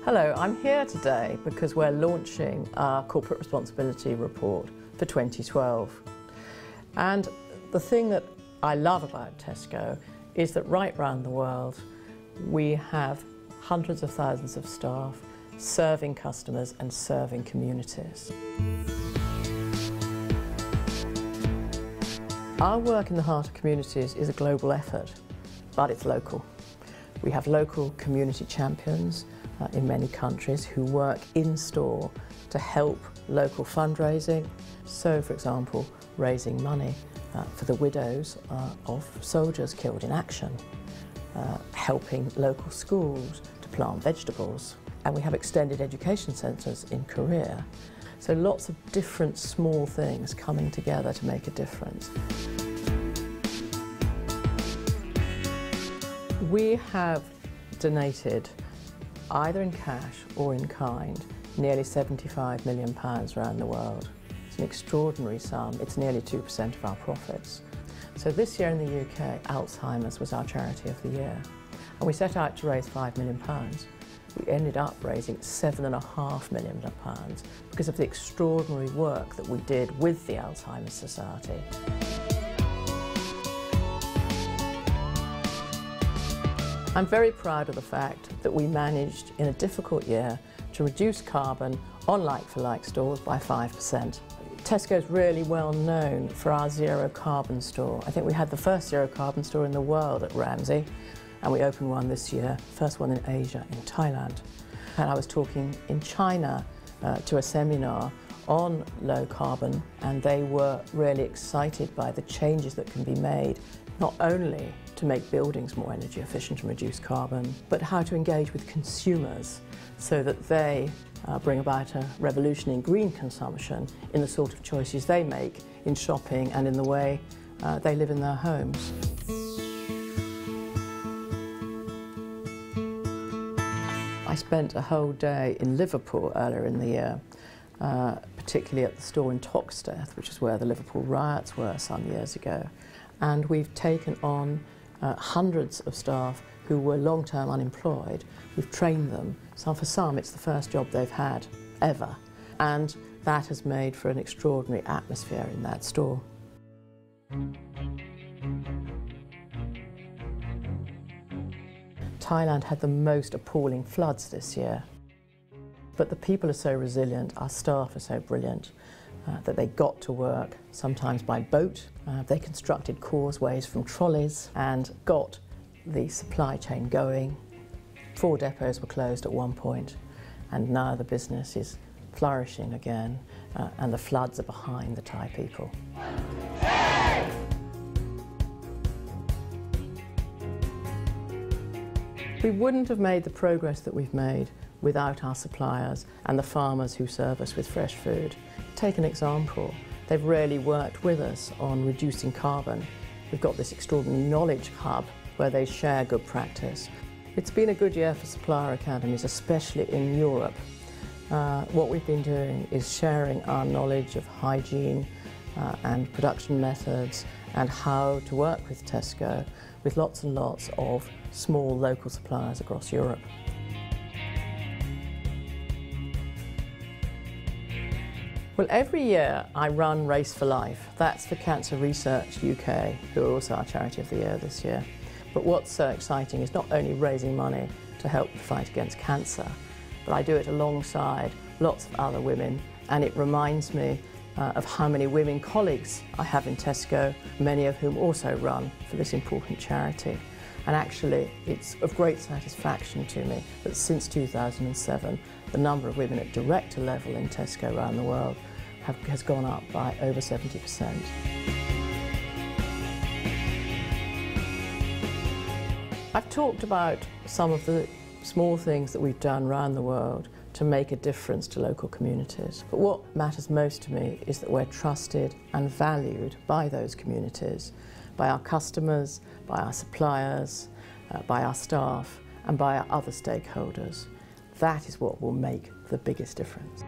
Hello, I'm here today because we're launching our Corporate Responsibility Report for 2012. And the thing that I love about Tesco is that right around the world we have hundreds of thousands of staff serving customers and serving communities. Our work in the heart of communities is a global effort, but it's local. We have local community champions in many countries who work in store to help local fundraising. So, for example, raising money for the widows of soldiers killed in action, helping local schools to plant vegetables. And we have extended education centres in Korea. So lots of different small things coming together to make a difference. We have donated, either in cash or in kind, nearly £75 million around the world. It's an extraordinary sum. It's nearly 2% of our profits. So this year in the UK, Alzheimer's was our charity of the year. And we set out to raise £5 million. We ended up raising £7.5 million because of the extraordinary work that we did with the Alzheimer's Society. I'm very proud of the fact that we managed in a difficult year to reduce carbon on like-for-like stores by 5%. Tesco is really well known for our zero carbon store. I think we had the first zero carbon store in the world at Ramsey, and we opened one this year, first one in Asia, in Thailand. And I was talking in China to a seminar on low carbon, and they were really excited by the changes that can be made, not only to make buildings more energy efficient and reduce carbon, but how to engage with consumers so that they bring about a revolution in green consumption in the sort of choices they make in shopping and in the way they live in their homes. I spent a whole day in Liverpool earlier in the year, particularly at the store in Toxteth, which is where the Liverpool riots were some years ago. And we've taken on hundreds of staff who were long-term unemployed. We've trained them. So for some, it's the first job they've had ever. And that has made for an extraordinary atmosphere in that store. Thailand had the most appalling floods this year. But the people are so resilient, our staff are so brilliant, that they got to work, sometimes by boat. They constructed causeways from trolleys and got the supply chain going. 4 depots were closed at one point, and now the business is flourishing again, and the floods are behind the Thai people. We wouldn't have made the progress that we've made without our suppliers and the farmers who serve us with fresh food. Take an example. They've really worked with us on reducing carbon. We've got this extraordinary knowledge hub where they share good practice. It's been a good year for supplier academies, especially in Europe. What we've been doing is sharing our knowledge of hygiene and production methods and how to work with Tesco with lots and lots of small local suppliers across Europe. Well, every year I run Race for Life. That's for Cancer Research UK, who are also our charity of the year this year. But what's so exciting is not only raising money to help the fight against cancer, but I do it alongside lots of other women, and it reminds me of how many women colleagues I have in Tesco, many of whom also run for this important charity. And actually, it's of great satisfaction to me that since 2007, the number of women at director level in Tesco around the world has gone up by over 70%. I've talked about some of the small things that we've done around the world to make a difference to local communities. But what matters most to me is that we're trusted and valued by those communities, by our customers, by our suppliers, by our staff, and by our other stakeholders. That is what will make the biggest difference.